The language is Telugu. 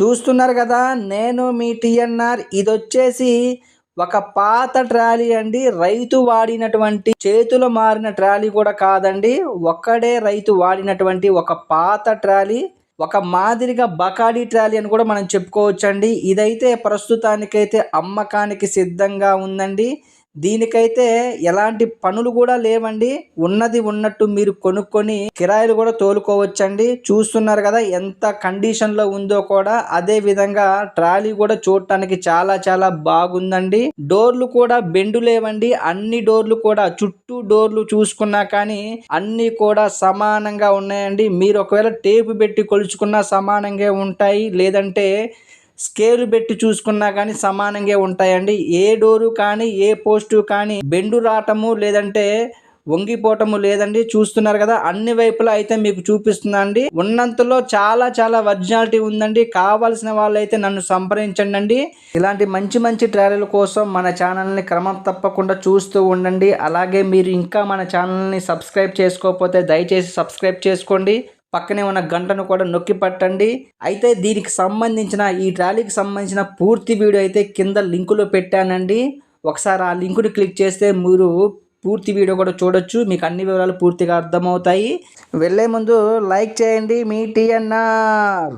చూస్తున్నారు కదా, నేను మీ టీఎన్ఆర్. ఇదొచ్చేసి ఒక పాత ట్రాలీ అండి. రైతు వాడినటువంటి చేతులు మారిన ట్రాలీ కూడా కాదండి. ఒక్కడే రైతు వాడినటువంటి ఒక పాత ట్రాలీ. ఒక మాదిరిగా బకాడీ ట్రాలీ అని కూడా మనం చెప్పుకోవచ్చండి. ఇదైతే ప్రస్తుతానికైతే అమ్మకానికి సిద్ధంగా ఉందండి. దీనికైతే ఎలాంటి పనులు కూడా లేవండి. ఉన్నది ఉన్నట్టు మీరు కొనుక్కొని కిరాయిలు కూడా తోలుకోవచ్చండి. చూస్తున్నారు కదా ఎంత కండిషన్ లో ఉందో కూడా. అదే విధంగా ట్రాలీ కూడా చూడటానికి చాలా చాలా బాగుందండి. డోర్లు కూడా బెండు లేవండి. అన్ని డోర్లు కూడా చుట్టూ డోర్లు చూసుకున్నా కానీ అన్ని కూడా సమానంగా ఉన్నాయండి. మీరు ఒకవేళ టేపు పెట్టి కొలుచుకున్నా సమానంగా ఉంటాయి, లేదంటే స్కేలు పెట్టి చూసుకున్నా కానీ సమానంగా ఉంటాయండి. ఏ డోరు కానీ ఏ పోస్టు కానీ బెండు రావటము లేదంటే వంగిపోవటము లేదండి. చూస్తున్నారు కదా, అన్ని వైపులా అయితే మీకు చూపిస్తున్నా అండి. ఉన్నంతలో చాలా చాలా ఒరిజినాలిటీ ఉందండి. కావాల్సిన వాళ్ళైతే నన్ను సంప్రదించండి. ఇలాంటి మంచి మంచి ట్రాలీల కోసం మన ఛానల్ని క్రమం తప్పకుండా చూస్తూ ఉండండి. అలాగే మీరు ఇంకా మన ఛానల్ని సబ్స్క్రైబ్ చేసుకోకపోతే దయచేసి సబ్స్క్రైబ్ చేసుకోండి. పక్కనే ఉన్న గంటను కూడా నొక్కి పట్టండి. అయితే దీనికి సంబంధించిన ఈ ట్రాలీకి సంబంధించిన పూర్తి వీడియో అయితే కింద లింకులో పెట్టానండి. ఒకసారి ఆ లింకుని క్లిక్ చేస్తే మీరు పూర్తి వీడియో కూడా చూడొచ్చు. మీకు అన్ని వివరాలు పూర్తిగా అర్థమవుతాయి. వెళ్ళే ముందు లైక్ చేయండి. మీ టీఎన్ఆర్.